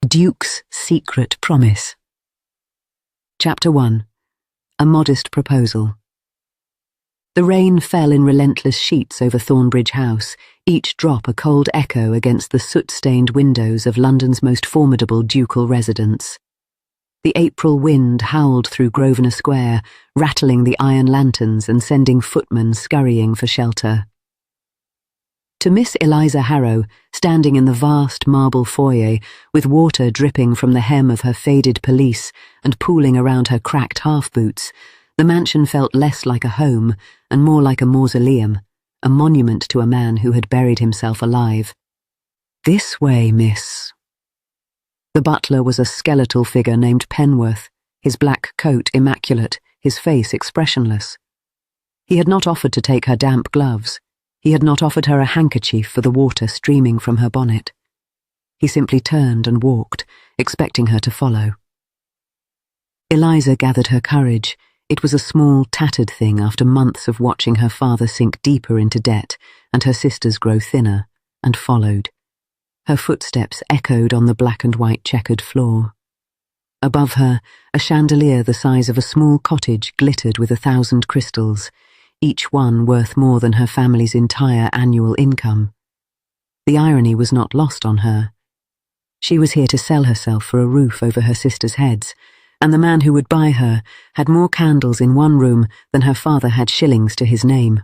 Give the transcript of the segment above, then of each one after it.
Duke's Secret Promise. Chapter 1. A Modest Proposal. The rain fell in relentless sheets over Thornbridge House, each drop a cold echo against the soot-stained windows of London's most formidable ducal residence. The April wind howled through Grosvenor Square, rattling the iron lanterns and sending footmen scurrying for shelter. To Miss Eliza Harrow, standing in the vast marble foyer, with water dripping from the hem of her faded pelisse and pooling around her cracked half-boots, the mansion felt less like a home and more like a mausoleum, a monument to a man who had buried himself alive. "This way, miss." The butler was a skeletal figure named Penworth, his black coat immaculate, his face expressionless. He had not offered to take her damp gloves. He had not offered her a handkerchief for the water streaming from her bonnet. He simply turned and walked, expecting her to follow. Eliza gathered her courage. It was a small, tattered thing after months of watching her father sink deeper into debt and her sisters grow thinner, and followed. Her footsteps echoed on the black and white checkered floor. Above her, a chandelier the size of a small cottage glittered with 1,000 crystals, each one worth more than her family's entire annual income. The irony was not lost on her. She was here to sell herself for a roof over her sisters' heads, and the man who would buy her had more candles in one room than her father had shillings to his name.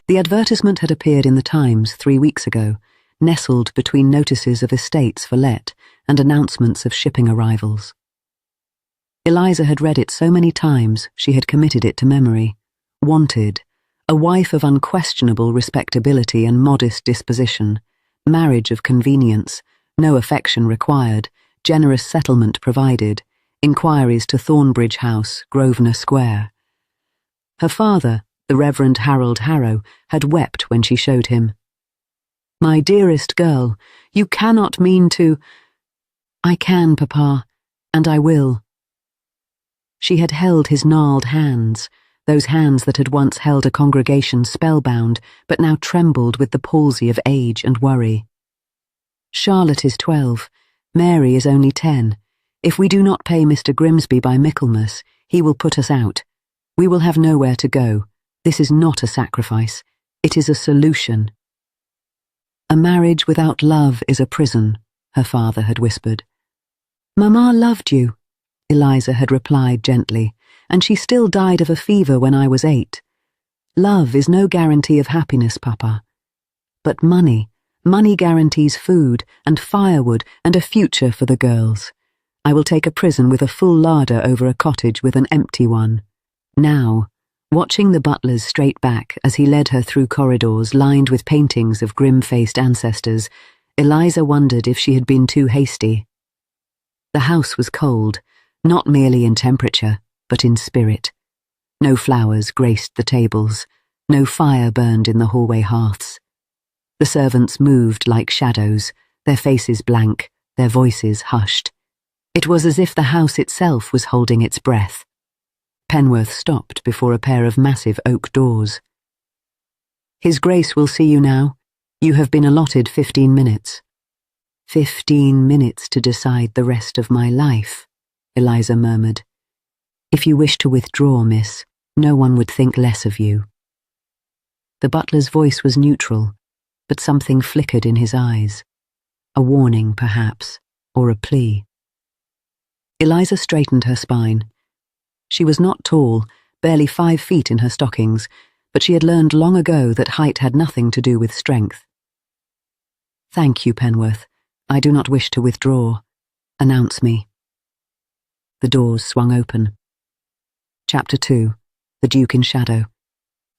The advertisement had appeared in the Times 3 weeks ago, nestled between notices of estates for let and announcements of shipping arrivals. Eliza had read it so many times she had committed it to memory. Wanted, a wife of unquestionable respectability and modest disposition, marriage of convenience, no affection required, generous settlement provided, inquiries to Thornbridge House, Grosvenor Square. Her father, the Reverend Harold Harrow, had wept when she showed him. "My dearest girl, you cannot mean to—" "I can, Papa, and I will." She had held his gnarled hands, those hands that had once held a congregation spellbound, but now trembled with the palsy of age and worry. "Charlotte is 12. Mary is only 10. If we do not pay Mr. Grimsby by Michaelmas, he will put us out. We will have nowhere to go. This is not a sacrifice. It is a solution." "A marriage without love is a prison," her father had whispered. "Mamma loved you," Eliza had replied gently, "and she still died of a fever when I was 8. Love is no guarantee of happiness, Papa. But money guarantees food and firewood and a future for the girls. I will take a prison with a full larder over a cottage with an empty one." Now, watching the butler's straight back as he led her through corridors lined with paintings of grim-faced ancestors, Eliza wondered if she had been too hasty. The house was cold, not merely in temperature, but in spirit. No flowers graced the tables, no fire burned in the hallway hearths. The servants moved like shadows, their faces blank, their voices hushed. It was as if the house itself was holding its breath. Penworth stopped before a pair of massive oak doors. "His Grace will see you now. You have been allotted 15 minutes. 15 minutes to decide the rest of my life," Eliza murmured. "If you wish to withdraw, miss, no one would think less of you." The butler's voice was neutral, but something flickered in his eyes. A warning, perhaps, or a plea. Eliza straightened her spine. She was not tall, barely 5 feet in her stockings, but she had learned long ago that height had nothing to do with strength. "Thank you, Penworth. I do not wish to withdraw. Announce me." The doors swung open. Chapter 2. The Duke in Shadow.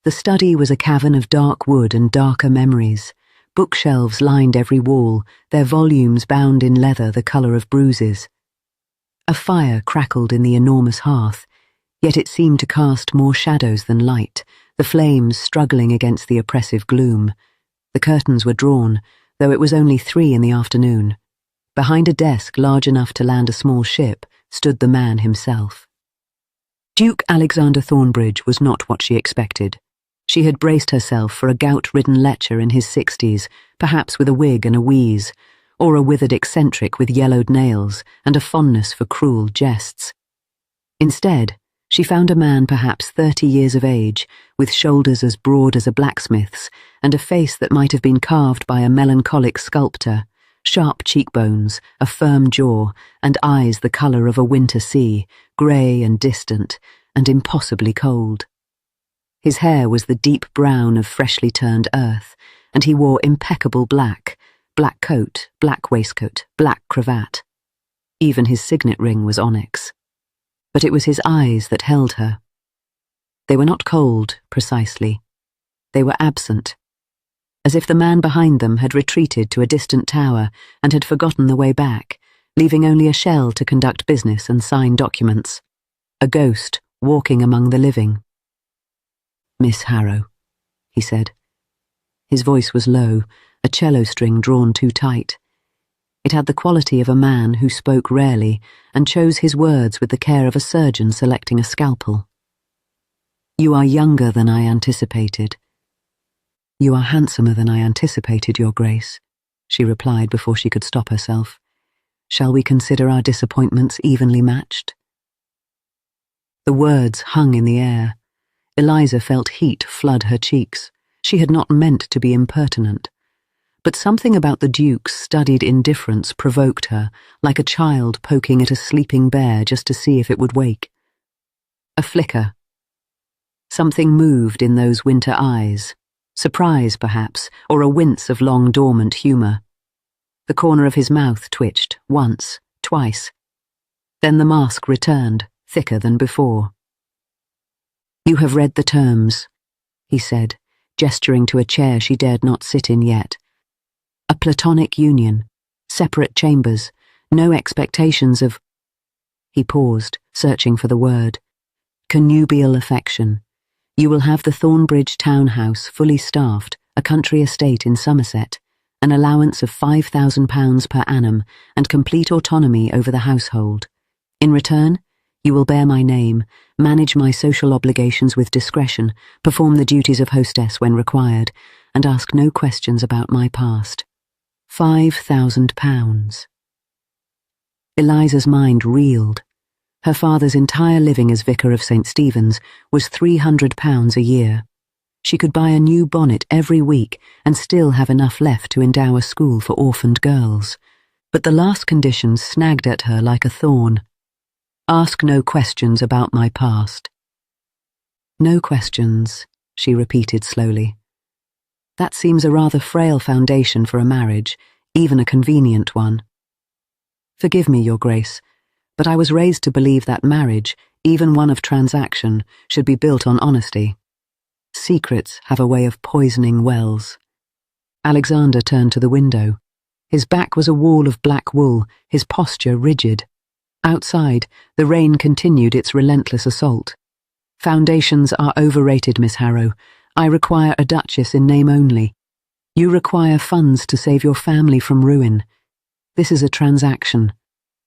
The study was a cavern of dark wood and darker memories. Bookshelves lined every wall, their volumes bound in leather the colour of bruises. A fire crackled in the enormous hearth, yet it seemed to cast more shadows than light, the flames struggling against the oppressive gloom. The curtains were drawn, though it was only 3 in the afternoon. Behind a desk large enough to land a small ship stood the man himself. Duke Alexander Thornbridge was not what she expected. She had braced herself for a gout-ridden lecher in his 60s, perhaps with a wig and a wheeze, or a withered eccentric with yellowed nails and a fondness for cruel jests. Instead, she found a man perhaps 30 years of age, with shoulders as broad as a blacksmith's and a face that might have been carved by a melancholic sculptor, sharp cheekbones, a firm jaw, and eyes the colour of a winter sea, grey and distant, and impossibly cold. His hair was the deep brown of freshly turned earth, and he wore impeccable black coat, black waistcoat, black cravat. Even his signet ring was onyx. But it was his eyes that held her. They were not cold, precisely. They were absent, as if the man behind them had retreated to a distant tower and had forgotten the way back, leaving only a shell to conduct business and sign documents. A ghost walking among the living. "Miss Harrow," he said. His voice was low, a cello string drawn too tight. It had the quality of a man who spoke rarely and chose his words with the care of a surgeon selecting a scalpel. "You are younger than I anticipated." "You are handsomer than I anticipated, Your Grace," she replied before she could stop herself. "Shall we consider our disappointments evenly matched?" The words hung in the air. Eliza felt heat flood her cheeks. She had not meant to be impertinent. But something about the Duke's studied indifference provoked her, like a child poking at a sleeping bear just to see if it would wake. A flicker. Something moved in those winter eyes. Surprise, perhaps, or a wince of long-dormant humour. The corner of his mouth twitched, once, twice. Then the mask returned, thicker than before. "You have read the terms," he said, gesturing to a chair she dared not sit in yet. "A platonic union, separate chambers, no expectations of—" He paused, searching for the word. "Connubial affection. You will have the Thornbridge townhouse fully staffed, a country estate in Somerset, an allowance of £5,000 per annum, and complete autonomy over the household. In return, you will bear my name, manage my social obligations with discretion, perform the duties of hostess when required, and ask no questions about my past. £5,000. Eliza's mind reeled. Her father's entire living as vicar of St. Stephen's was £300 a year. She could buy a new bonnet every week and still have enough left to endow a school for orphaned girls. But the last condition snagged at her like a thorn. "Ask no questions about my past." "No questions," she repeated slowly. "That seems a rather frail foundation for a marriage, even a convenient one. Forgive me, Your Grace, but I was raised to believe that marriage, even one of transaction, should be built on honesty. Secrets have a way of poisoning wells." Alexander turned to the window. His back was a wall of black wool, his posture rigid. Outside, the rain continued its relentless assault. "Foundations are overrated, Miss Harrow. I require a duchess in name only. You require funds to save your family from ruin. This is a transaction.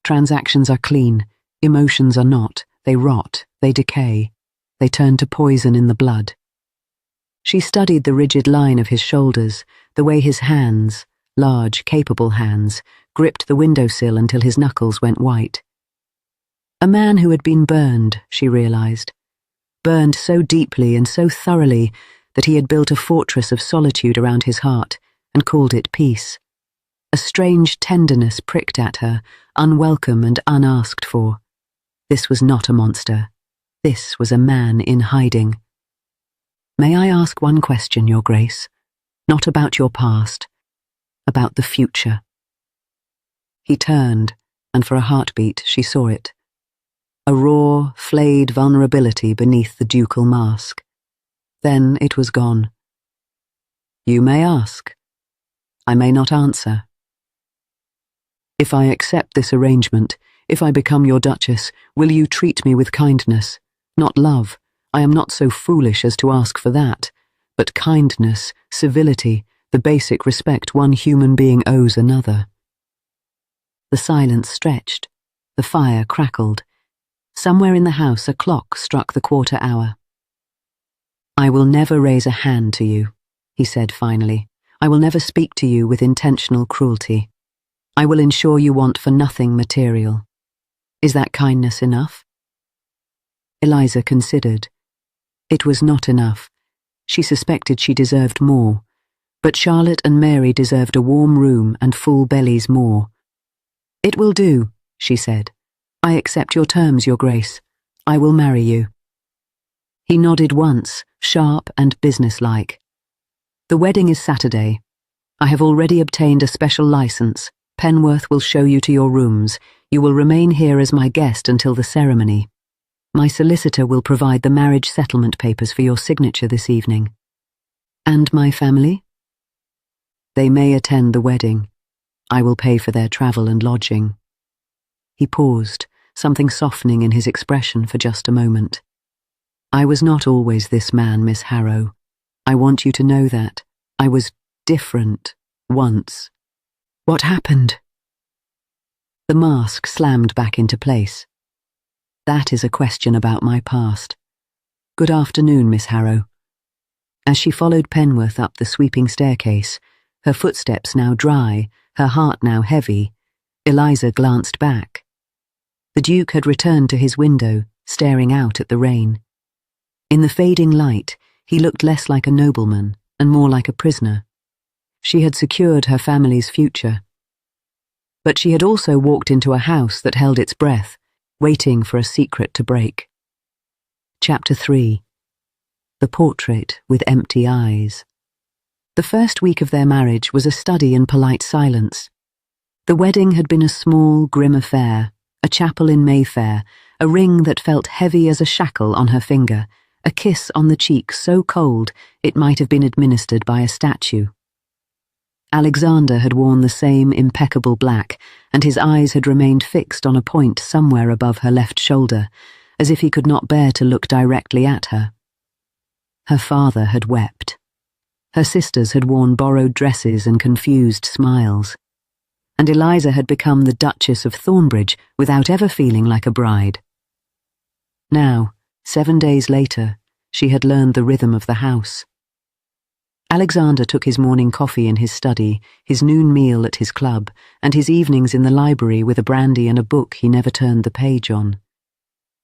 Transactions are clean. Emotions are not. They rot. They decay. They turn to poison in the blood." She studied the rigid line of his shoulders, the way his hands, large, capable hands, gripped the windowsill until his knuckles went white. A man who had been burned, she realized. Burned so deeply and so thoroughly that he had built a fortress of solitude around his heart and called it peace. A strange tenderness pricked at her, unwelcome and unasked for. This was not a monster. This was a man in hiding. "May I ask one question, Your Grace? Not about your past, about the future." He turned, and for a heartbeat she saw it. A raw, flayed vulnerability beneath the ducal mask. Then it was gone. "You may ask. I may not answer. If I accept this arrangement, if I become your duchess, will you treat me with kindness? Not love. I am not so foolish as to ask for that. But kindness, civility, the basic respect one human being owes another." The silence stretched. The fire crackled. Somewhere in the house a clock struck the quarter hour. "I will never raise a hand to you," he said finally. "I will never speak to you with intentional cruelty. I will ensure you want for nothing material. Is that kindness enough? Eliza considered. It was not enough. She suspected she deserved more, but Charlotte and Mary deserved a warm room and full bellies more. It will do, she said. I accept your terms, Your Grace. I will marry you. He nodded once, sharp and businesslike. The wedding is Saturday. I have already obtained a special license. Penworth will show you to your rooms. You will remain here as my guest until the ceremony. My solicitor will provide the marriage settlement papers for your signature this evening. And my family? They may attend the wedding. I will pay for their travel and lodging. He paused, something softening in his expression for just a moment. I was not always this man, Miss Harrow. I want you to know that. I was different once. What happened? The mask slammed back into place. That is a question about my past. Good afternoon, Miss Harrow. As she followed Penworth up the sweeping staircase, her footsteps now dry, her heart now heavy, Eliza glanced back. The Duke had returned to his window, staring out at the rain. In the fading light, he looked less like a nobleman and more like a prisoner. She had secured her family's future. But she had also walked into a house that held its breath, waiting for a secret to break. Chapter 3. The Portrait with Empty Eyes. The first week of their marriage was a study in polite silence. The wedding had been a small, grim affair, a chapel in Mayfair, a ring that felt heavy as a shackle on her finger, a kiss on the cheek so cold it might have been administered by a statue. Alexander had worn the same impeccable black, and his eyes had remained fixed on a point somewhere above her left shoulder, as if he could not bear to look directly at her. Her father had wept. Her sisters had worn borrowed dresses and confused smiles. And Eliza had become the Duchess of Thornbridge without ever feeling like a bride. Now, 7 days later, she had learned the rhythm of the house. Alexander took his morning coffee in his study, his noon meal at his club, and his evenings in the library with a brandy and a book he never turned the page on.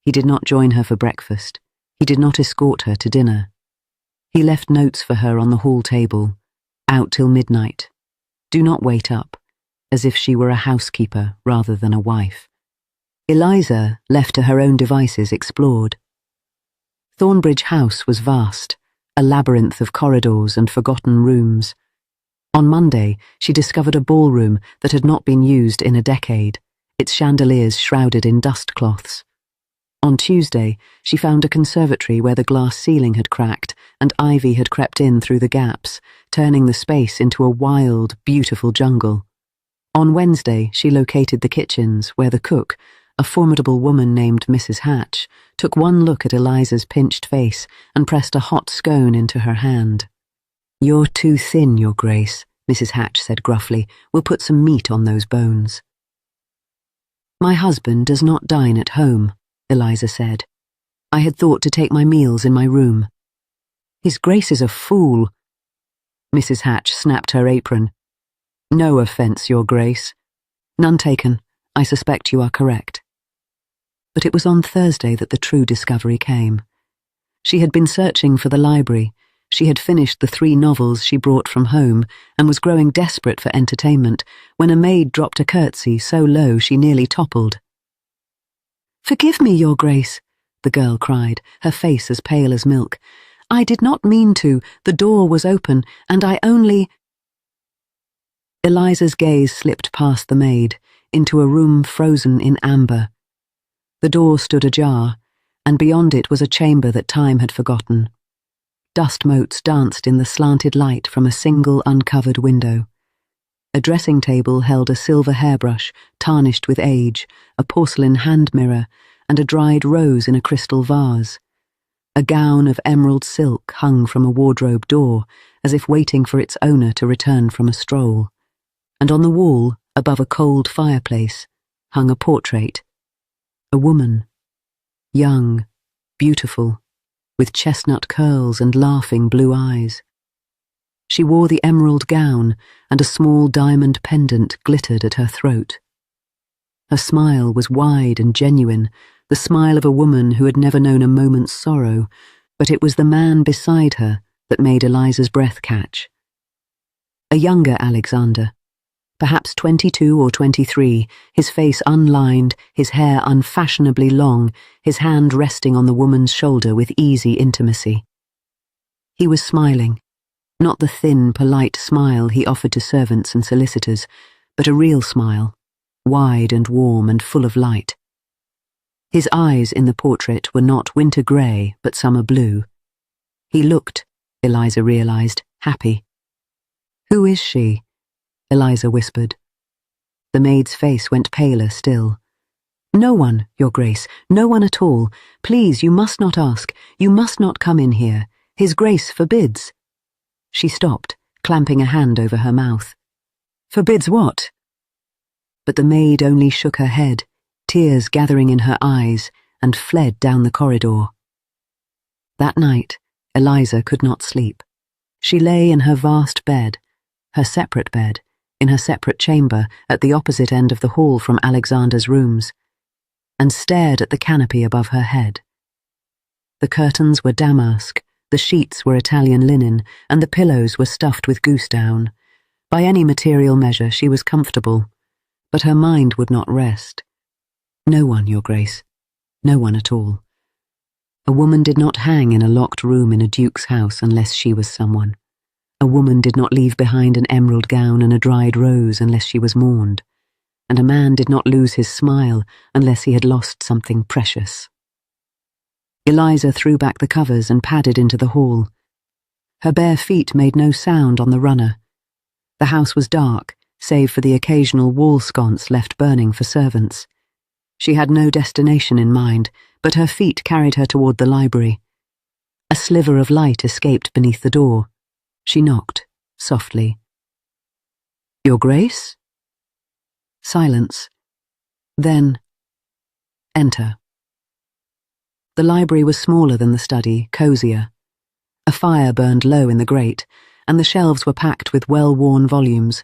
He did not join her for breakfast. He did not escort her to dinner. He left notes for her on the hall table. Out till midnight. Do not wait up, as if she were a housekeeper rather than a wife. Eliza, left to her own devices, explored. Thornbridge House was vast, a labyrinth of corridors and forgotten rooms. On Monday, she discovered a ballroom that had not been used in a decade, its chandeliers shrouded in dust cloths. On Tuesday, she found a conservatory where the glass ceiling had cracked and ivy had crept in through the gaps, turning the space into a wild, beautiful jungle. On Wednesday, she located the kitchens where the cook, a formidable woman named Mrs. Hatch, took one look at Eliza's pinched face and pressed a hot scone into her hand. "You're too thin, Your Grace," Mrs. Hatch said gruffly. "We'll put some meat on those bones." "My husband does not dine at home," Eliza said. "I had thought to take my meals in my room." "His Grace is a fool." Mrs. Hatch snapped her apron. "No offence, Your Grace." "None taken. I suspect you are correct." But it was on Thursday that the true discovery came. She had been searching for the library. She had finished the 3 novels she brought from home and was growing desperate for entertainment when a maid dropped a curtsy so low she nearly toppled. "Forgive me, Your Grace," the girl cried, her face as pale as milk. "I did not mean to. The door was open, and I only—" Eliza's gaze slipped past the maid, into a room frozen in amber. The door stood ajar, and beyond it was a chamber that time had forgotten. Dust motes danced in the slanted light from a single uncovered window. A dressing table held a silver hairbrush, tarnished with age, a porcelain hand mirror, and a dried rose in a crystal vase. A gown of emerald silk hung from a wardrobe door, as if waiting for its owner to return from a stroll. And on the wall, above a cold fireplace, hung a portrait. A woman. Young, beautiful, with chestnut curls and laughing blue eyes. She wore the emerald gown, and a small diamond pendant glittered at her throat. Her smile was wide and genuine, the smile of a woman who had never known a moment's sorrow, but it was the man beside her that made Eliza's breath catch. A younger Alexander, perhaps 22 or 23, his face unlined, his hair unfashionably long, his hand resting on the woman's shoulder with easy intimacy. He was smiling, not the thin, polite smile he offered to servants and solicitors, but a real smile, wide and warm and full of light. His eyes in the portrait were not winter grey, but summer blue. He looked, Eliza realized, happy. "Who is she?" Eliza whispered. The maid's face went paler still. "No one, Your Grace, no one at all. Please, you must not ask. You must not come in here. His Grace forbids." She stopped, clamping a hand over her mouth. "Forbids what?" But the maid only shook her head, tears gathering in her eyes, and fled down the corridor. That night, Eliza could not sleep. She lay in her vast bed, her separate bed, in her separate chamber at the opposite end of the hall from Alexander's rooms, and stared at the canopy above her head. The curtains were damask, the sheets were Italian linen, and the pillows were stuffed with goose down. By any material measure she was comfortable, but her mind would not rest. No one, Your Grace, no one at all. A woman did not hang in a locked room in a duke's house unless she was someone. A woman did not leave behind an emerald gown and a dried rose unless she was mourned, and a man did not lose his smile unless he had lost something precious. Eliza threw back the covers and padded into the hall. Her bare feet made no sound on the runner. The house was dark, save for the occasional wall sconce left burning for servants. She had no destination in mind, but her feet carried her toward the library. A sliver of light escaped beneath the door. She knocked, softly. "Your Grace?" Silence. Then, "Enter." The library was smaller than the study, cozier. A fire burned low in the grate, and the shelves were packed with well-worn volumes,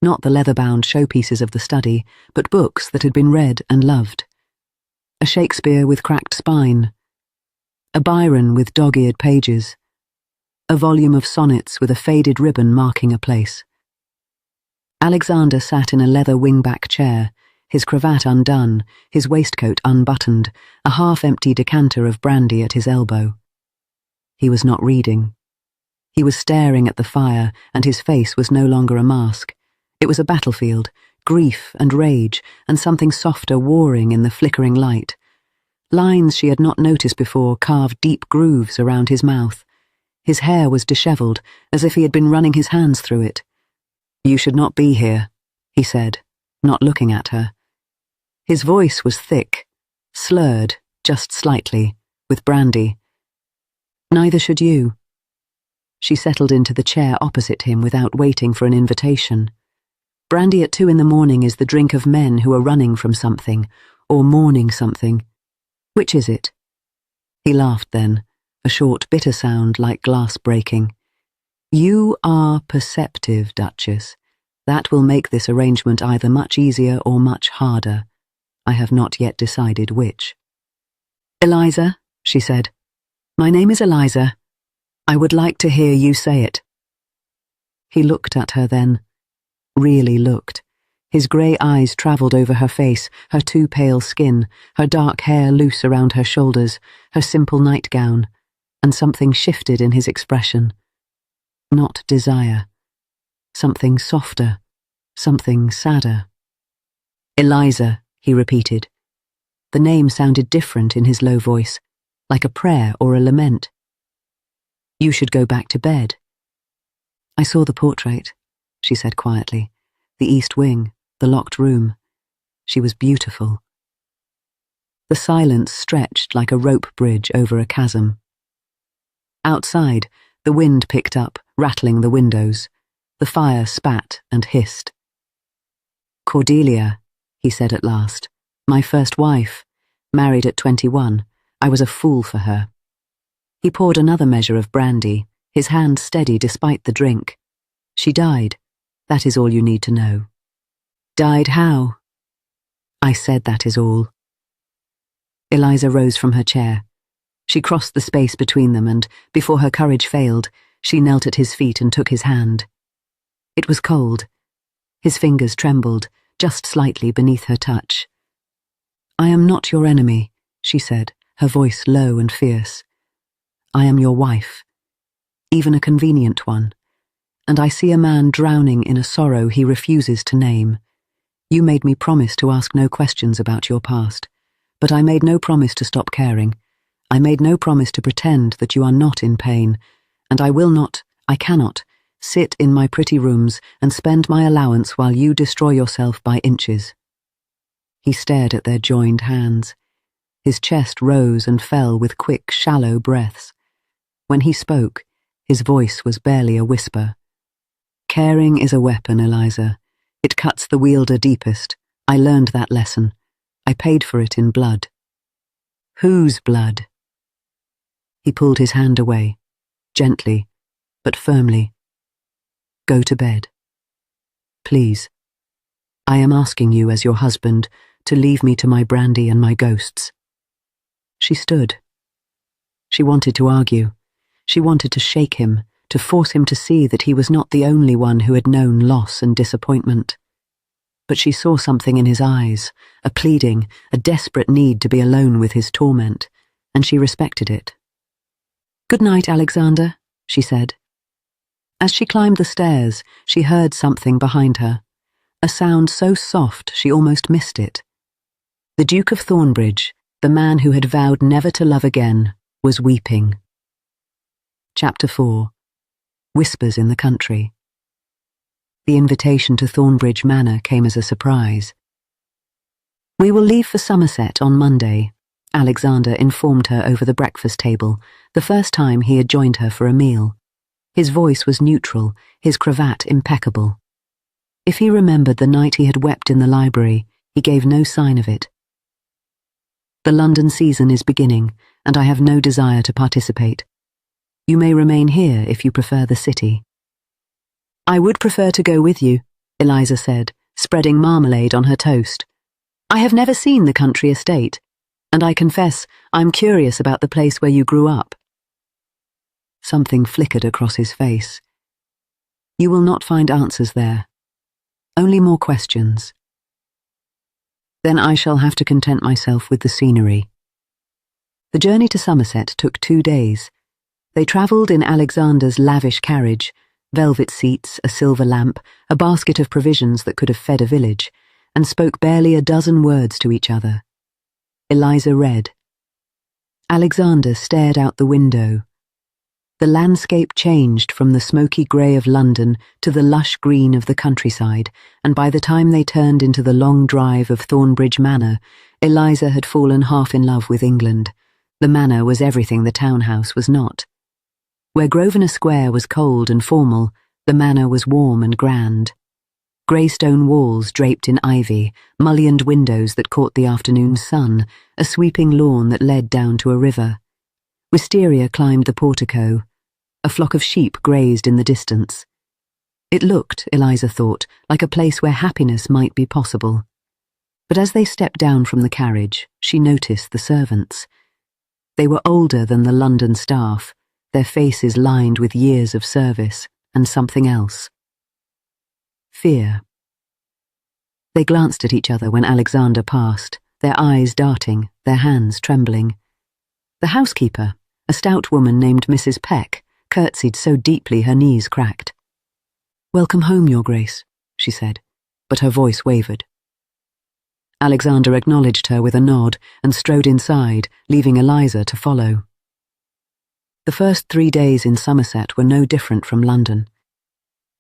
not the leather-bound showpieces of the study, but books that had been read and loved. A Shakespeare with cracked spine, a Byron with dog-eared pages, a volume of sonnets with a faded ribbon marking a place. Alexander sat in a leather wing-back chair, his cravat undone, his waistcoat unbuttoned, a half-empty decanter of brandy at his elbow. He was not reading. He was staring at the fire, and his face was no longer a mask. It was a battlefield, grief and rage, and something softer warring in the flickering light. Lines she had not noticed before carved deep grooves around his mouth. His hair was dishevelled, as if he had been running his hands through it. "You should not be here," he said, not looking at her. His voice was thick, slurred, just slightly, with brandy. "Neither should you." She settled into the chair opposite him without waiting for an invitation. Brandy at 2 in the morning is the drink of men who are running from something, or mourning something. Which is it? He laughed then, a short, bitter sound like glass breaking. "You are perceptive, Duchess. That will make this arrangement either much easier or much harder. I have not yet decided which." "Eliza," she said. "My name is Eliza. I would like to hear you say it." He looked at her then, really looked. His grey eyes travelled over her face, her too pale skin, her dark hair loose around her shoulders, her simple nightgown, and something shifted in his expression. Not desire. Something softer, something sadder. "Eliza," he repeated. The name sounded different in his low voice, like a prayer or a lament. "You should go back to bed." "I saw the portrait," she said quietly. "The east wing, the locked room. She was beautiful." The silence stretched like a rope bridge over a chasm. Outside, the wind picked up, rattling the windows. The fire spat and hissed. "Cordelia," he said at last. "My first wife. Married at 21. I was a fool for her." He poured another measure of brandy, his hand steady despite the drink. She died. That is all you need to know. Died how? I said that is all. Eliza rose from her chair. She crossed the space between them and, before her courage failed, she knelt at his feet and took his hand. It was cold. His fingers trembled, just slightly beneath her touch. I am not your enemy, she said, her voice low and fierce. I am your wife, even a convenient one, and I see a man drowning in a sorrow he refuses to name. You made me promise to ask no questions about your past, but I made no promise to stop caring. I made no promise to pretend that you are not in pain, and I cannot, sit in my pretty rooms and spend my allowance while you destroy yourself by inches. He stared at their joined hands. His chest rose and fell with quick, shallow breaths. When he spoke, his voice was barely a whisper. Caring is a weapon, Eliza. It cuts the wielder deepest. I learned that lesson. I paid for it in blood. Whose blood? He pulled his hand away, gently, but firmly. Go to bed. Please. I am asking you as your husband to leave me to my brandy and my ghosts. She stood. She wanted to argue. She wanted to shake him, to force him to see that he was not the only one who had known loss and disappointment. But she saw something in his eyes, a pleading, a desperate need to be alone with his torment, and she respected it. Good night, Alexander, she said. As she climbed the stairs, she heard something behind her, a sound so soft she almost missed it. The Duke of Thornbridge, the man who had vowed never to love again, was weeping. Chapter 4. Whispers in the Country. The invitation to Thornbridge Manor came as a surprise. We will leave for Somerset on Monday, Alexander informed her over the breakfast table, the first time he had joined her for a meal. His voice was neutral, his cravat impeccable. If he remembered the night he had wept in the library, he gave no sign of it. The London season is beginning, and I have no desire to participate. You may remain here if you prefer the city. I would prefer to go with you, Eliza said, spreading marmalade on her toast. I have never seen the country estate, and I confess I'm curious about the place where you grew up. Something flickered across his face. You will not find answers there. Only more questions. Then I shall have to content myself with the scenery. The journey to Somerset took 2 days. They travelled in Alexander's lavish carriage, velvet seats, a silver lamp, a basket of provisions that could have fed a village, and spoke barely a dozen words to each other. Eliza read. Alexander stared out the window. The landscape changed from the smoky grey of London to the lush green of the countryside, and by the time they turned into the long drive of Thornbridge Manor, Eliza had fallen half in love with England. The manor was everything the townhouse was not. Where Grosvenor Square was cold and formal, the manor was warm and grand. Grey stone walls draped in ivy, mullioned windows that caught the afternoon sun, a sweeping lawn that led down to a river. Wisteria climbed the portico. A flock of sheep grazed in the distance. It looked, Eliza thought, like a place where happiness might be possible. But as they stepped down from the carriage, she noticed the servants. They were older than the London staff, their faces lined with years of service, and something else. Fear. They glanced at each other when Alexander passed, their eyes darting, their hands trembling. The housekeeper, a stout woman named Mrs. Peck, curtsied so deeply her knees cracked. Welcome home, Your Grace, she said, but her voice wavered. Alexander acknowledged her with a nod and strode inside, leaving Eliza to follow. The first 3 days in Somerset were no different from London.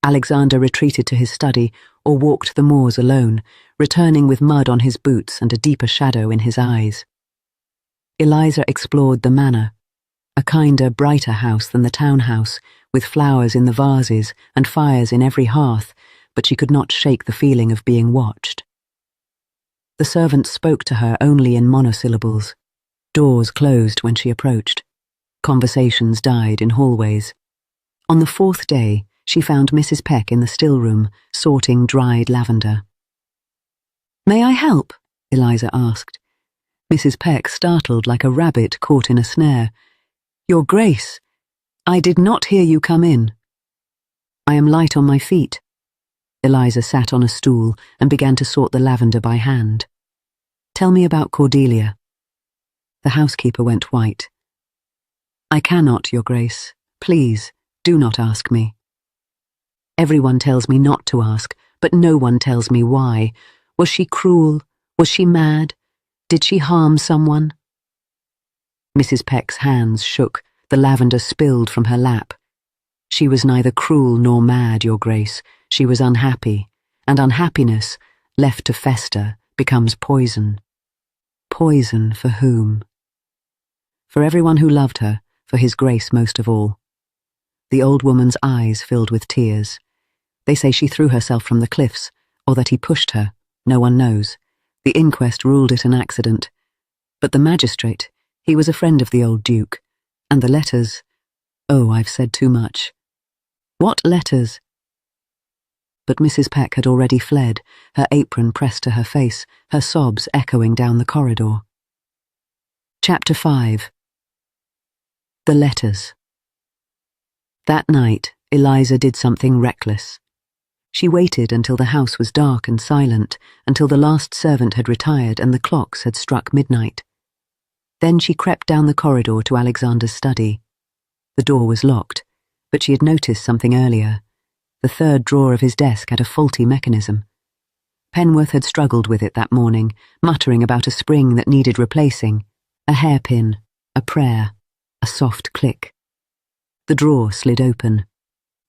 Alexander retreated to his study or walked the moors alone, returning with mud on his boots and a deeper shadow in his eyes. Eliza explored the manor, a kinder, brighter house than the townhouse, with flowers in the vases and fires in every hearth, but she could not shake the feeling of being watched. The servants spoke to her only in monosyllables. Doors closed when she approached. Conversations died in hallways. On the 4th day, she found Mrs. Peck in the still room, sorting dried lavender. "May I help?" Eliza asked. Mrs. Peck startled like a rabbit caught in a snare. "Your Grace, I did not hear you come in." "I am light on my feet." Eliza sat on a stool and began to sort the lavender by hand. "Tell me about Cordelia." The housekeeper went white. "I cannot, Your Grace. Please, do not ask me." "Everyone tells me not to ask, but no one tells me why. Was she cruel? Was she mad? Did she harm someone?" Mrs. Peck's hands shook, the lavender spilled from her lap. "She was neither cruel nor mad, Your Grace. She was unhappy, and unhappiness, left to fester, becomes poison. Poison for whom? For everyone who loved her, for His Grace most of all." The old woman's eyes filled with tears. "They say she threw herself from the cliffs, or that he pushed her. No one knows. The inquest ruled it an accident. But the magistrate, he was a friend of the old Duke. And the letters— oh, I've said too much." "What letters?" But Mrs. Peck had already fled, her apron pressed to her face, her sobs echoing down the corridor. Chapter 5. The letters. That night, Eliza did something reckless. She waited until the house was dark and silent, until the last servant had retired and the clocks had struck midnight. Then she crept down the corridor to Alexander's study. The door was locked, but she had noticed something earlier. The third drawer of his desk had a faulty mechanism. Penworth had struggled with it that morning, muttering about a spring that needed replacing, a hairpin, a prayer, a soft click. The drawer slid open.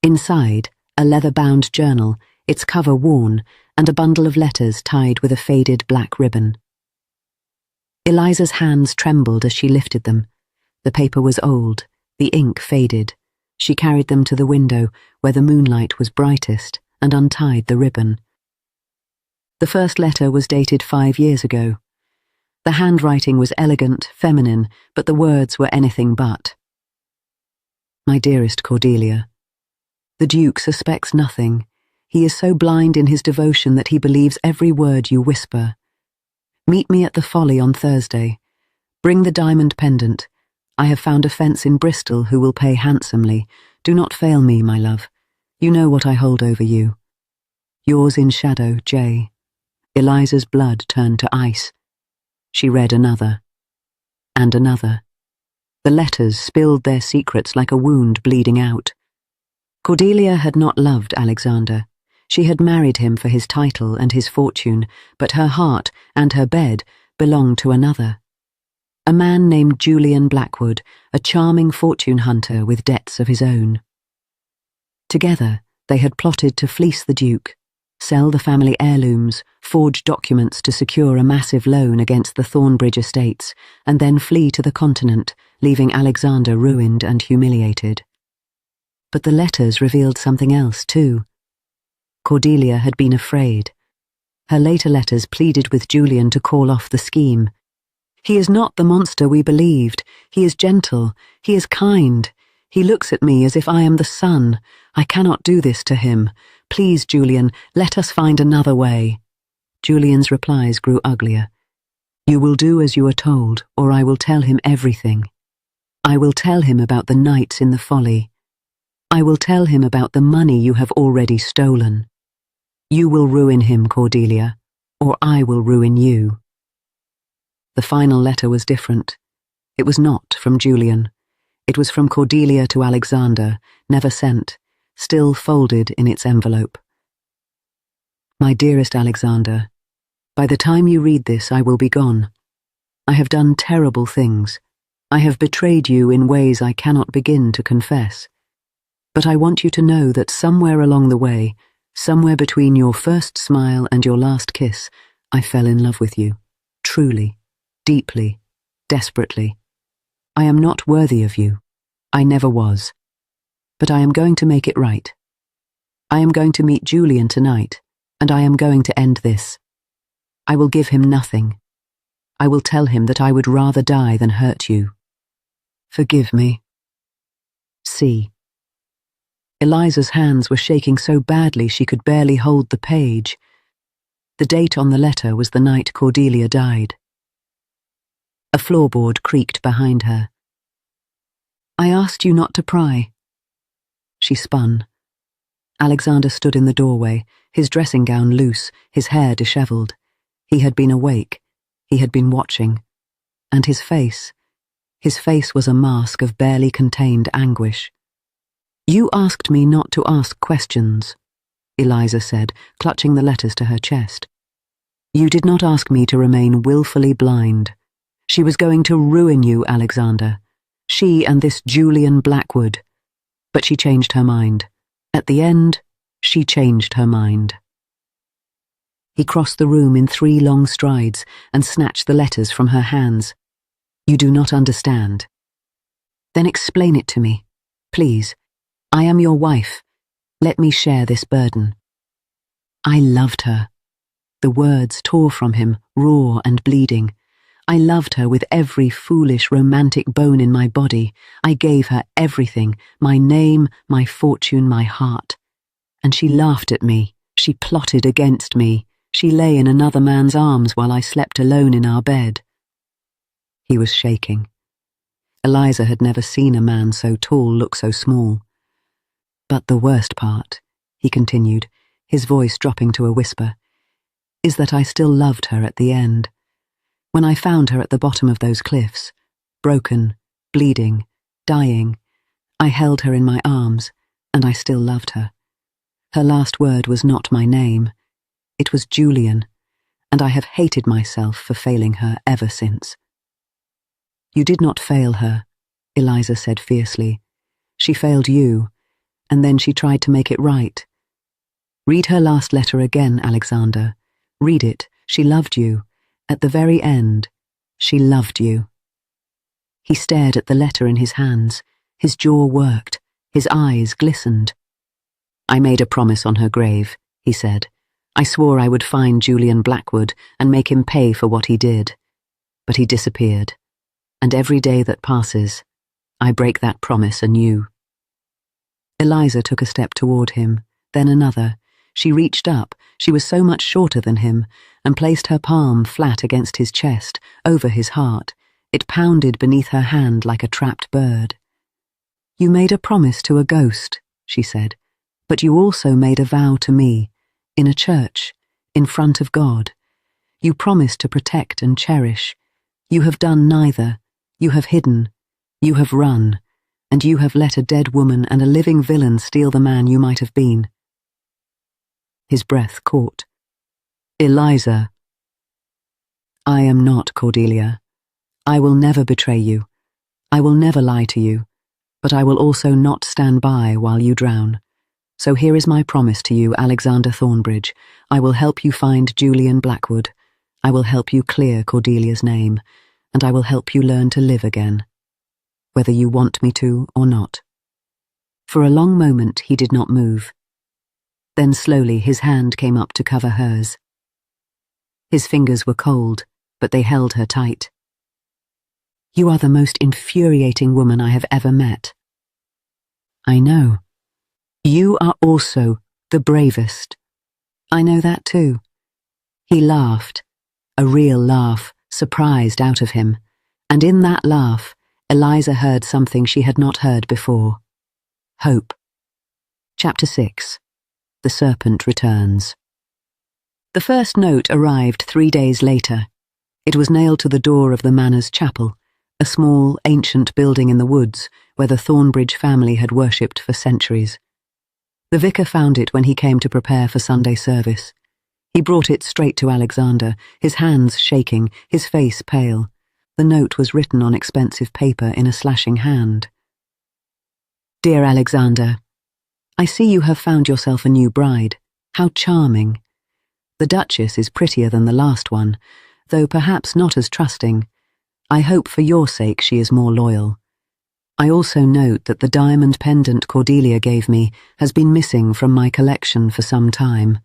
Inside, a leather-bound journal, its cover worn, and a bundle of letters tied with a faded black ribbon. Eliza's hands trembled as she lifted them. The paper was old, the ink faded. She carried them to the window, where the moonlight was brightest, and untied the ribbon. The first letter was dated 5 years ago. The handwriting was elegant, feminine, but the words were anything but. "My dearest Cordelia, the Duke suspects nothing. He is so blind in his devotion that he believes every word you whisper. Meet me at the Folly on Thursday. Bring the diamond pendant. I have found a fence in Bristol who will pay handsomely. Do not fail me, my love. You know what I hold over you. Yours in shadow, J." Eliza's blood turned to ice. She read another. And another. The letters spilled their secrets like a wound bleeding out. Cordelia had not loved Alexander. She had married him for his title and his fortune, but her heart and her bed belonged to another. A man named Julian Blackwood, a charming fortune hunter with debts of his own. Together, they had plotted to fleece the Duke, sell the family heirlooms, forge documents to secure a massive loan against the Thornbridge estates, and then flee to the continent, leaving Alexander ruined and humiliated. But the letters revealed something else, too. Cordelia had been afraid. Her later letters pleaded with Julian to call off the scheme. "He is not the monster we believed. He is gentle. He is kind. He looks at me as if I am the sun. I cannot do this to him. Please, Julian, let us find another way." Julian's replies grew uglier. "You will do as you are told, or I will tell him everything. I will tell him about the nights in the Folly. I will tell him about the money you have already stolen. You will ruin him, Cordelia, or I will ruin you." The final letter was different. It was not from Julian. It was from Cordelia to Alexander, never sent, still folded in its envelope. "My dearest Alexander, by the time you read this, I will be gone. I have done terrible things. I have betrayed you in ways I cannot begin to confess. But I want you to know that somewhere along the way, somewhere between your first smile and your last kiss, I fell in love with you. Truly, deeply, desperately. I am not worthy of you. I never was. But I am going to make it right. I am going to meet Julian tonight, and I am going to end this. I will give him nothing. I will tell him that I would rather die than hurt you. Forgive me. C. Eliza's hands were shaking so badly she could barely hold the page. The date on the letter was the night Cordelia died. A floorboard creaked behind her. "I asked you not to pry." She spun. Alexander stood in the doorway, his dressing gown loose, his hair dishevelled. He had been awake. He had been watching. And his face was a mask of barely contained anguish. "You asked me not to ask questions," Eliza said, clutching the letters to her chest. "You did not ask me to remain willfully blind. She was going to ruin you, Alexander. She and this Julian Blackwood. But she changed her mind. At the end, she changed her mind." He crossed the room in 3 long strides and snatched the letters from her hands. "You do not understand." "Then explain it to me. Please. I am your wife. Let me share this burden." "I loved her." The words tore from him, raw and bleeding. "I loved her with every foolish, romantic bone in my body. I gave her everything, my name, my fortune, my heart. And she laughed at me. She plotted against me. She lay in another man's arms while I slept alone in our bed." He was shaking. Eliza had never seen a man so tall look so small. "But the worst part," he continued, his voice dropping to a whisper, "is that I still loved her at the end. When I found her at the bottom of those cliffs, broken, bleeding, dying, I held her in my arms, and I still loved her. Her last word was not my name. It was Julian, and I have hated myself for failing her ever since." "You did not fail her," Eliza said fiercely. "She failed you, and then she tried to make it right. Read her last letter again, Alexander. Read it. She loved you. At the very end, she loved you." He stared at the letter in his hands. His jaw worked. His eyes glistened. "I made a promise on her grave," he said. "I swore I would find Julian Blackwood and make him pay for what he did. But he disappeared. And every day that passes, I break that promise anew." Eliza took a step toward him, then another. She reached up, she was so much shorter than him, and placed her palm flat against his chest, over his heart. It pounded beneath her hand like a trapped bird. "You made a promise to a ghost," she said, "but you also made a vow to me, in a church, in front of God. You promised to protect and cherish. You have done neither. You have hidden. You have run. And you have let a dead woman and a living villain steal the man you might have been." His breath caught. "Eliza." "I am not Cordelia. I will never betray you. I will never lie to you. But I will also not stand by while you drown. So here is my promise to you, Alexander Thornbridge. I will help you find Julian Blackwood. I will help you clear Cordelia's name. And I will help you learn to live again, whether you want me to or not." For a long moment he did not move. Then slowly his hand came up to cover hers. His fingers were cold, but they held her tight. "You are the most infuriating woman I have ever met." "I know. You are also the bravest." "I know that too." He laughed, a real laugh, surprised out of him, and in that laugh, Eliza heard something she had not heard before. Hope. Chapter 6. The Serpent Returns. The first note arrived 3 days later. It was nailed to the door of the Manor's chapel, a small, ancient building in the woods where the Thornbridge family had worshipped for centuries. The vicar found it when he came to prepare for Sunday service. He brought it straight to Alexander, his hands shaking, his face pale. The note was written on expensive paper in a slashing hand. "Dear Alexander, I see you have found yourself a new bride. How charming. The Duchess is prettier than the last one, though perhaps not as trusting. I hope for your sake she is more loyal. I also note that the diamond pendant Cordelia gave me has been missing from my collection for some time.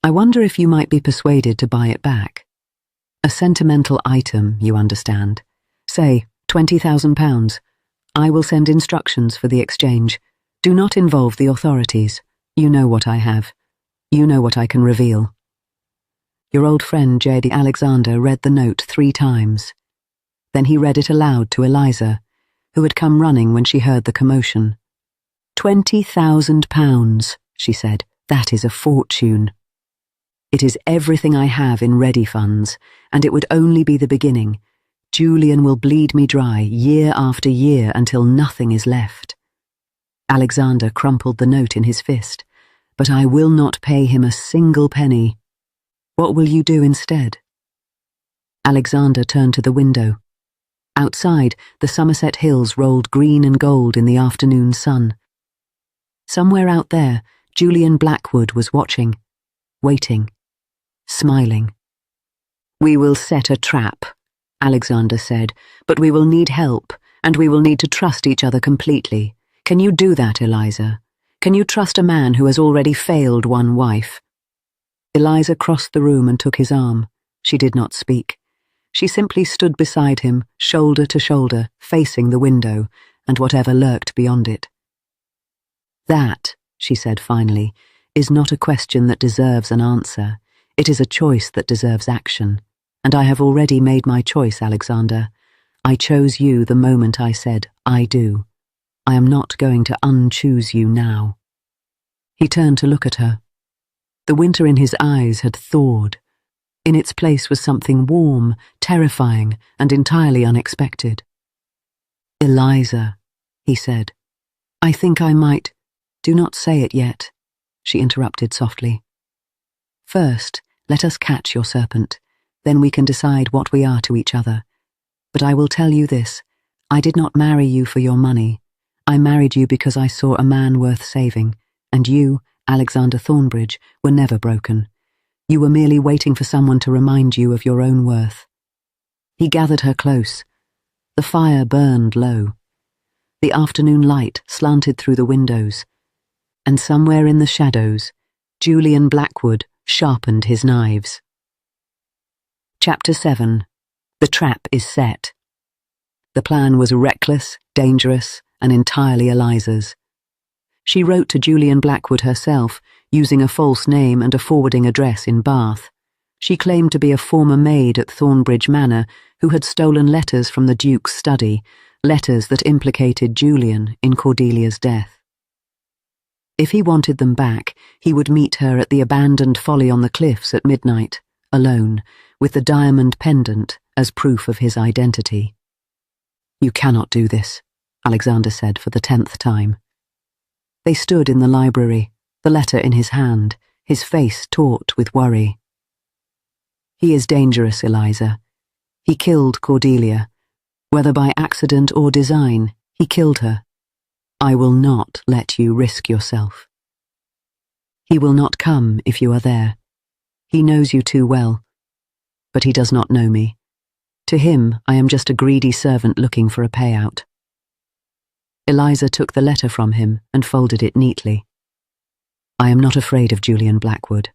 I wonder if you might be persuaded to buy it back. A sentimental item, you understand. Say, £20,000. I will send instructions for the exchange. Do not involve the authorities. You know what I have. You know what I can reveal. Your old friend J.D. Alexander read the note 3 times. Then he read it aloud to Eliza, who had come running when she heard the commotion. £20,000, she said. That is a fortune. It is everything I have in ready funds, and it would only be the beginning. Julian will bleed me dry year after year until nothing is left. Alexander crumpled the note in his fist. But I will not pay him a single penny. What will you do instead? Alexander turned to the window. Outside, the Somerset hills rolled green and gold in the afternoon sun. Somewhere out there, Julian Blackwood was watching, waiting, smiling. We will set a trap, Alexander said, but we will need help, and we will need to trust each other completely. Can you do that, Eliza? Can you trust a man who has already failed one wife? Eliza crossed the room and took his arm. She did not speak. She simply stood beside him, shoulder to shoulder, facing the window, and whatever lurked beyond it. That, she said finally, is not a question that deserves an answer. It is a choice that deserves action. And I have already made my choice, Alexander. I chose you the moment I said, I do. I am not going to unchoose you now. He turned to look at her. The winter in his eyes had thawed. In its place was something warm, terrifying, and entirely unexpected. Eliza, he said, I think I might. Do not say it yet, she interrupted softly. First, let us catch your serpent. Then we can decide what we are to each other. But I will tell you this. I did not marry you for your money. I married you because I saw a man worth saving, and you, Alexander Thornbridge, were never broken. You were merely waiting for someone to remind you of your own worth. He gathered her close. The fire burned low. The afternoon light slanted through the windows, and somewhere in the shadows, Julian Blackwood sharpened his knives. Chapter 7. The trap is set. The plan was reckless, dangerous, and entirely Eliza's. She wrote to Julian Blackwood herself, using a false name and a forwarding address in Bath. She claimed to be a former maid at Thornbridge Manor who had stolen letters from the Duke's study, letters that implicated Julian in Cordelia's death. If he wanted them back, he would meet her at the abandoned Folly on the Cliffs at midnight, alone, with the diamond pendant as proof of his identity. You cannot do this, Alexander said for the 10th time. They stood in the library, the letter in his hand, his face taut with worry. He is dangerous, Eliza. He killed Cordelia. Whether by accident or design, he killed her. I will not let you risk yourself. He will not come if you are there. He knows you too well. But he does not know me. To him, I am just a greedy servant looking for a payout. Eliza took the letter from him and folded it neatly. I am not afraid of Julian Blackwood.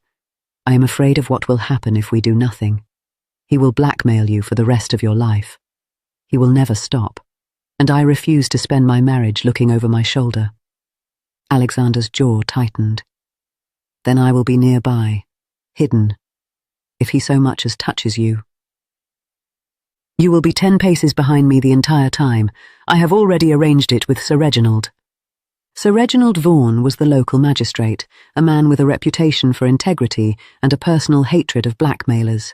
I am afraid of what will happen if we do nothing. He will blackmail you for the rest of your life. He will never stop, and I refuse to spend my marriage looking over my shoulder. Alexander's jaw tightened. Then I will be nearby, hidden, if he so much as touches you. You will be 10 paces behind me the entire time. I have already arranged it with Sir Reginald. Sir Reginald Vaughan was the local magistrate, a man with a reputation for integrity and a personal hatred of blackmailers.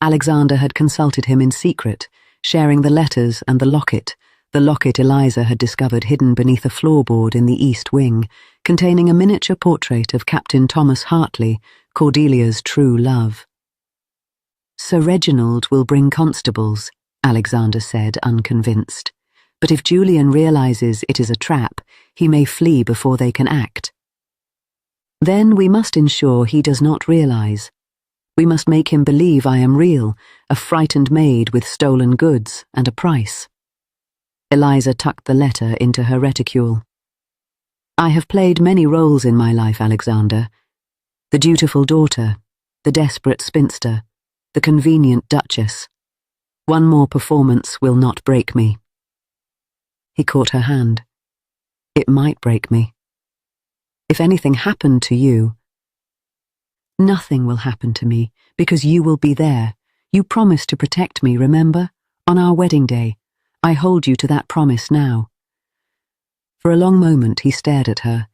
Alexander had consulted him in secret, sharing the letters and the locket Eliza had discovered hidden beneath a floorboard in the east wing, containing a miniature portrait of Captain Thomas Hartley, Cordelia's true love. Sir Reginald will bring constables, Alexander said, unconvinced. But if Julian realizes it is a trap, he may flee before they can act. Then we must ensure he does not realize. We must make him believe I am real, a frightened maid with stolen goods and a price. Eliza tucked the letter into her reticule. I have played many roles in my life, Alexander. The dutiful daughter, the desperate spinster, the convenient duchess. One more performance will not break me. He caught her hand. It might break me. If anything happened to you, nothing will happen to me, because you will be there. You promised to protect me, remember? On our wedding day. I hold you to that promise now. For a long moment he stared at her.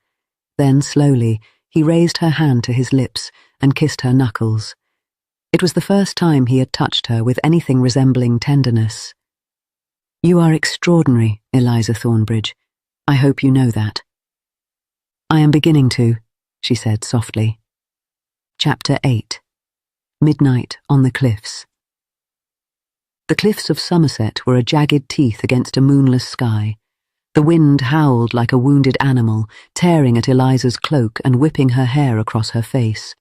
Then, slowly, he raised her hand to his lips and kissed her knuckles. It was the first time he had touched her with anything resembling tenderness. You are extraordinary, Eliza Thornbridge. I hope you know that. I am beginning to, she said softly. Chapter 8. Midnight on the Cliffs. The cliffs of Somerset were a jagged teeth against a moonless sky. The wind howled like a wounded animal, tearing at Eliza's cloak and whipping her hair across her face.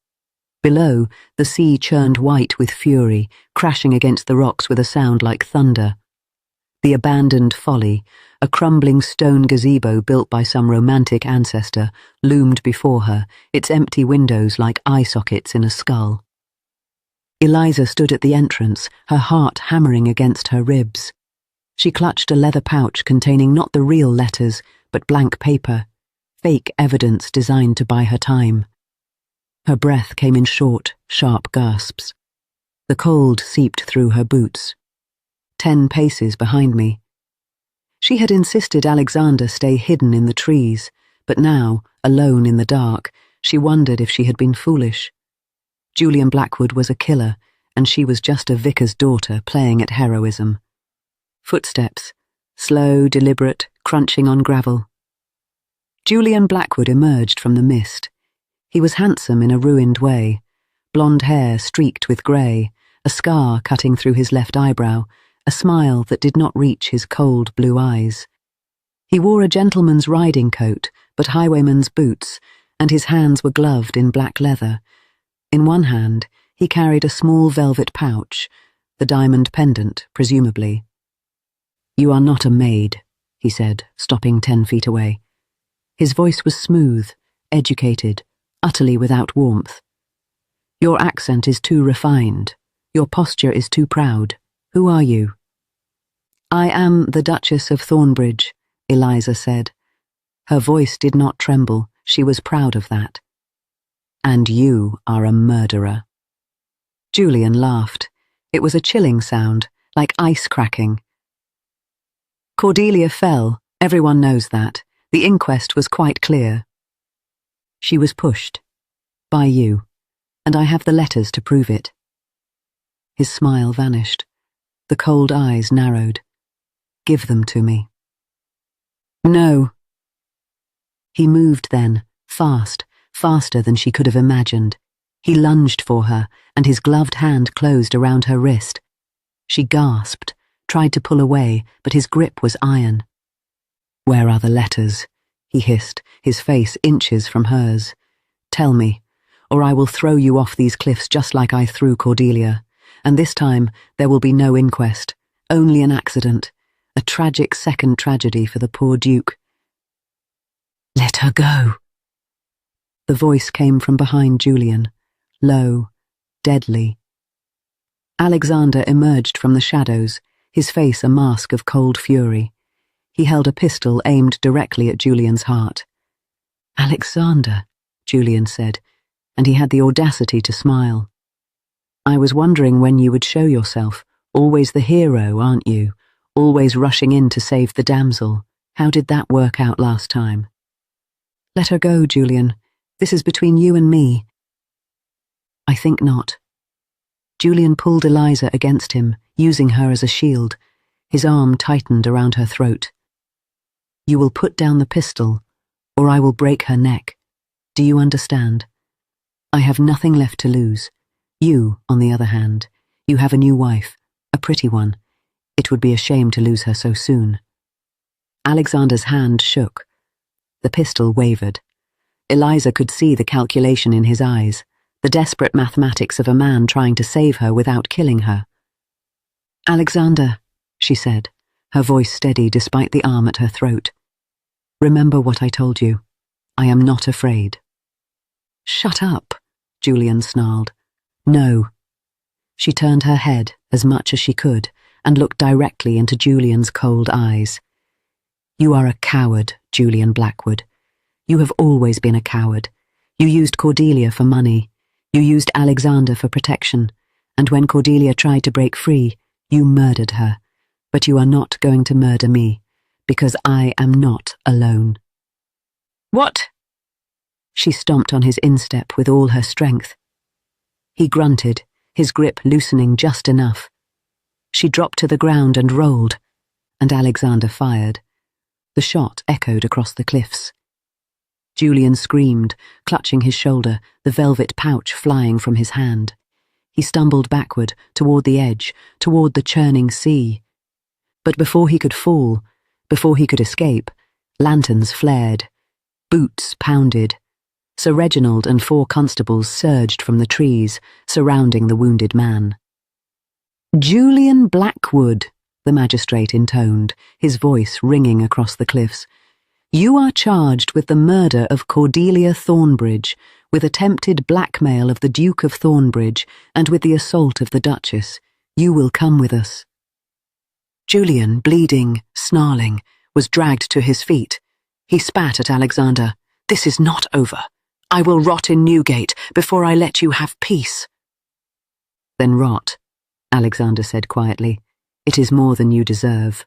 Below, the sea churned white with fury, crashing against the rocks with a sound like thunder. The abandoned folly, a crumbling stone gazebo built by some romantic ancestor, loomed before her, its empty windows like eye sockets in a skull. Eliza stood at the entrance, her heart hammering against her ribs. She clutched a leather pouch containing not the real letters, but blank paper, fake evidence designed to buy her time. Her breath came in short, sharp gasps. The cold seeped through her boots. 10 paces behind me. She had insisted Alexander stay hidden in the trees, but now, alone in the dark, she wondered if she had been foolish. Julian Blackwood was a killer, and she was just a vicar's daughter playing at heroism. Footsteps, slow, deliberate, crunching on gravel. Julian Blackwood emerged from the mist. He was handsome in a ruined way, blonde hair streaked with grey, a scar cutting through his left eyebrow, a smile that did not reach his cold blue eyes. He wore a gentleman's riding coat, but highwayman's boots, and his hands were gloved in black leather. In one hand, he carried a small velvet pouch, the diamond pendant, presumably. "You are not a maid," he said, stopping 10 feet away. His voice was smooth, educated, utterly without warmth. "Your accent is too refined. Your posture is too proud. Who are you?" "I am the Duchess of Thornbridge," Eliza said. Her voice did not tremble. She was proud of that. "And you are a murderer." Julian laughed. It was a chilling sound, like ice cracking. "Cordelia fell. Everyone knows that. The inquest was quite clear. She was pushed. By you. And I have the letters to prove it." His smile vanished. The cold eyes narrowed. "Give them to me." "No." He moved then, fast, faster than she could have imagined. He lunged for her, and his gloved hand closed around her wrist. She gasped, tried to pull away, but his grip was iron. "Where are the letters?" he hissed, his face inches from hers. "Tell me, or I will throw you off these cliffs just like I threw Cordelia. And this time there will be no inquest, only an accident, a tragic second tragedy for the poor Duke." "Let her go." The voice came from behind Julian, low, deadly. Alexander emerged from the shadows, his face a mask of cold fury. He held a pistol aimed directly at Julian's heart. "Alexander," Julian said, and he had the audacity to smile. "I was wondering when you would show yourself. Always the hero, aren't you? Always rushing in to save the damsel. How did that work out last time?" "Let her go, Julian. This is between you and me." "I think not." Julian pulled Eliza against him, using her as a shield. His arm tightened around her throat. "You will put down the pistol, or I will break her neck. Do you understand? I have nothing left to lose. You, on the other hand, you have a new wife, a pretty one. It would be a shame to lose her so soon." Alexander's hand shook. The pistol wavered. Eliza could see the calculation in his eyes, the desperate mathematics of a man trying to save her without killing her. "Alexander," she said, her voice steady despite the arm at her throat. "Remember what I told you. I am not afraid." "Shut up," Julian snarled. "No." She turned her head as much as she could and looked directly into Julian's cold eyes. You are a coward, Julian Blackwood. You have always been a coward. You used Cordelia for money. You used Alexander for protection. And when Cordelia tried to break free, you murdered her. But you are not going to murder me, because I am not alone. What? She stomped on his instep with all her strength. He grunted, his grip loosening just enough. She dropped to the ground and rolled, and Alexander fired. The shot echoed across the cliffs. Julian screamed, clutching his shoulder, the velvet pouch flying from his hand. He stumbled backward, toward the edge, toward the churning sea. But before he could fall, before he could escape, lanterns flared, boots pounded. Sir Reginald and 4 constables surged from the trees, surrounding the wounded man. "Julian Blackwood," the magistrate intoned, his voice ringing across the cliffs. "You are charged with the murder of Cordelia Thornbridge, with attempted blackmail of the Duke of Thornbridge, and with the assault of the Duchess. You will come with us." Julian, bleeding, snarling, was dragged to his feet. He spat at Alexander. "This is not over. I will rot in Newgate before I let you have peace." "Then rot," Alexander said quietly. "It is more than you deserve."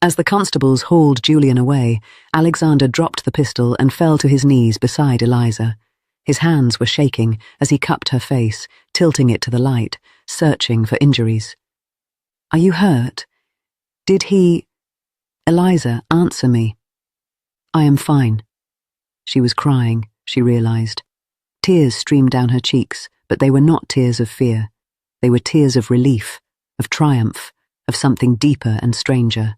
As the constables hauled Julian away, Alexander dropped the pistol and fell to his knees beside Eliza. His hands were shaking as he cupped her face, tilting it to the light, searching for injuries. "Are you hurt? Did he—" "Eliza, answer me." "I am fine." She was crying, she realized. Tears streamed down her cheeks, but they were not tears of fear. They were tears of relief, of triumph, of something deeper and stranger.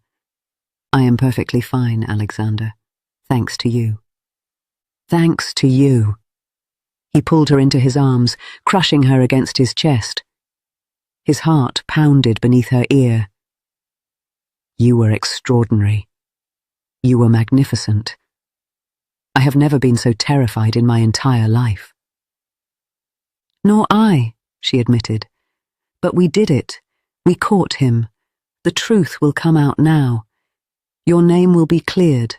"I am perfectly fine, Alexander. Thanks to you." "Thanks to you." He pulled her into his arms, crushing her against his chest. His heart pounded beneath her ear. "You were extraordinary. You were magnificent. I have never been so terrified in my entire life." "Nor I," she admitted. "But we did it. We caught him. The truth will come out now. Your name will be cleared."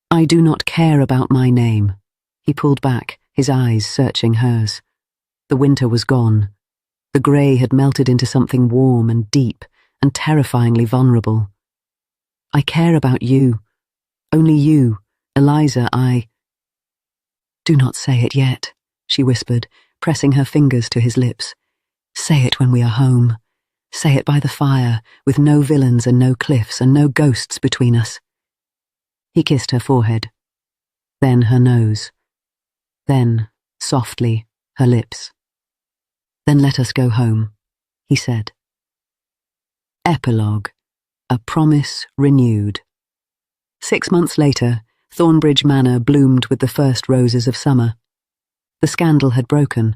"I do not care about my name." He pulled back, his eyes searching hers. The winter was gone. The grey had melted into something warm and deep and terrifyingly vulnerable. "I care about you. Only you, Eliza. "Do not say it yet," she whispered, pressing her fingers to his lips. "Say it when we are home. Say it by the fire, with no villains and no cliffs and no ghosts between us." He kissed her forehead, then her nose, then, softly, her lips. "Then let us go home," he said. Epilogue. A promise renewed. 6 months later, Thornbridge Manor bloomed with the first roses of summer. The scandal had broken,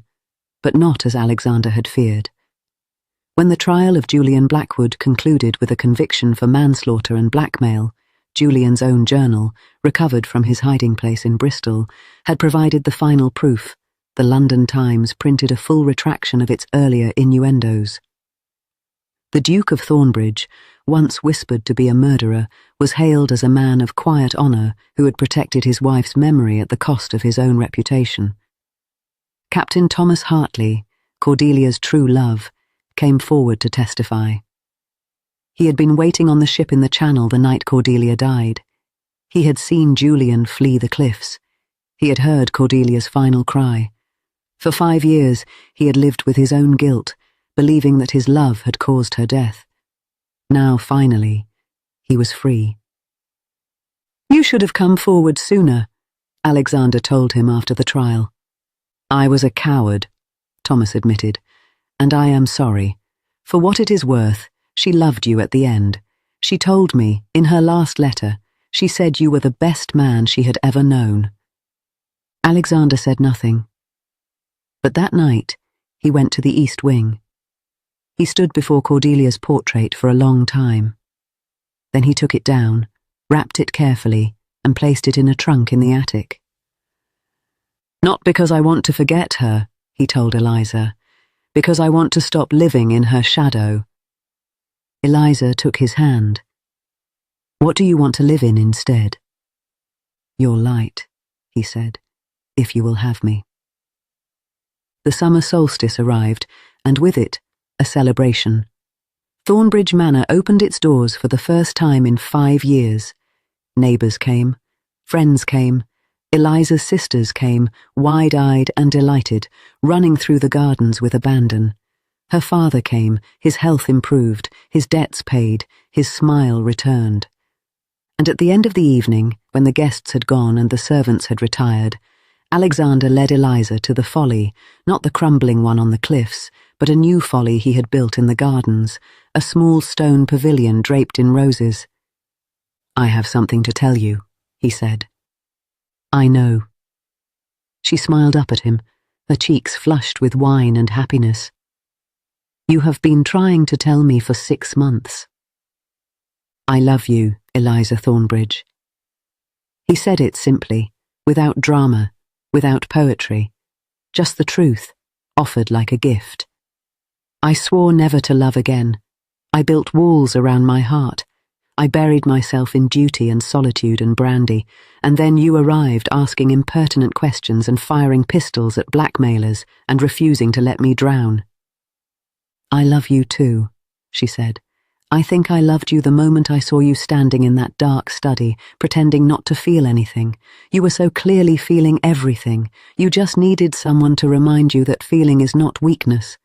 but not as Alexander had feared. When the trial of Julian Blackwood concluded with a conviction for manslaughter and blackmail, Julian's own journal, recovered from his hiding place in Bristol, had provided the final proof. The London Times printed a full retraction of its earlier innuendos. The Duke of Thornbridge, once whispered to be a murderer, was hailed as a man of quiet honour who had protected his wife's memory at the cost of his own reputation. Captain Thomas Hartley, Cordelia's true love, came forward to testify. He had been waiting on the ship in the Channel the night Cordelia died. He had seen Julian flee the cliffs. He had heard Cordelia's final cry. For 5 years, he had lived with his own guilt, believing that his love had caused her death. Now, finally, he was free. "You should have come forward sooner," Alexander told him after the trial. "I was a coward," Thomas admitted, "and I am sorry. For what it is worth, she loved you at the end. She told me, in her last letter, she said you were the best man she had ever known." Alexander said nothing. But that night, he went to the East Wing. He stood before Cordelia's portrait for a long time. Then he took it down, wrapped it carefully, and placed it in a trunk in the attic. "Not because I want to forget her," he told Eliza, "because I want to stop living in her shadow." Eliza took his hand. What do you want to live in instead? Your light, he said, if you will have me. The summer solstice arrived, and with it, a celebration. Thornbridge Manor opened its doors for the first time in 5 years. Neighbours came, friends came, Eliza's sisters came, wide-eyed and delighted, running through the gardens with abandon. Her father came, his health improved, his debts paid, his smile returned. And at the end of the evening, when the guests had gone and the servants had retired, Alexander led Eliza to the folly, not the crumbling one on the cliffs, but a new folly he had built in the gardens, a small stone pavilion draped in roses. "I have something to tell you," he said. "I know." She smiled up at him, her cheeks flushed with wine and happiness. "You have been trying to tell me for 6 months. I love you, Eliza Thornbridge." He said it simply, without drama, without poetry, just the truth, offered like a gift. "I swore never to love again. I built walls around my heart. I buried myself in duty and solitude and brandy, and then you arrived asking impertinent questions and firing pistols at blackmailers and refusing to let me drown." "I love you too," she said. "I think I loved you the moment I saw you standing in that dark study, pretending not to feel anything. You were so clearly feeling everything. You just needed someone to remind you that feeling is not weakness.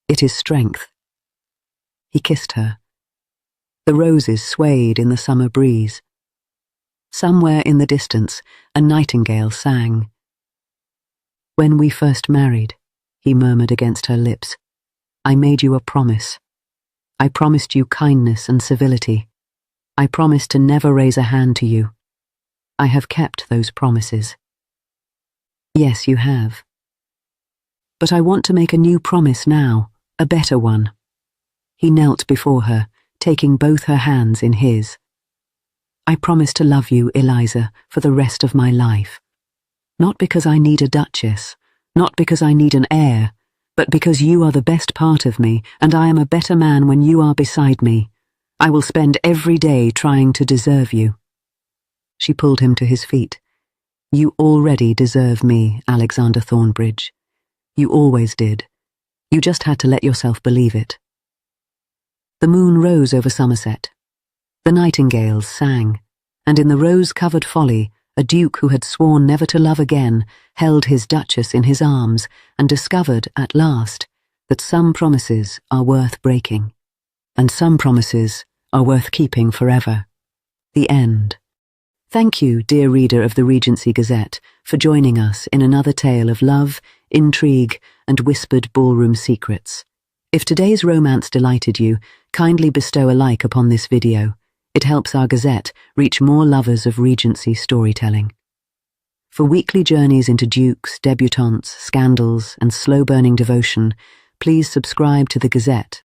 It is strength." He kissed her. The roses swayed in the summer breeze. Somewhere in the distance, a nightingale sang. "When we first married," he murmured against her lips, "I made you a promise. I promised you kindness and civility. I promised to never raise a hand to you. I have kept those promises." "Yes, you have. But I want to make a new promise now, a better one." He knelt before her, taking both her hands in his. "I promise to love you, Eliza, for the rest of my life. Not because I need a duchess, not because I need an heir, but because you are the best part of me, and I am a better man when you are beside me. I will spend every day trying to deserve you." She pulled him to his feet. "You already deserve me, Alexander Thornbridge. You always did. You just had to let yourself believe it." The moon rose over Somerset. The nightingales sang, and in the rose-covered folly, a duke who had sworn never to love again held his duchess in his arms and discovered, at last, that some promises are worth breaking, and some promises are worth keeping forever. The end. Thank you, dear reader of the Regency Gazette, for joining us in another tale of love, intrigue, and whispered ballroom secrets. If today's romance delighted you, kindly bestow a like upon this video. It helps our Gazette reach more lovers of Regency storytelling. For weekly journeys into dukes, debutantes, scandals, and slow-burning devotion, please subscribe to the Gazette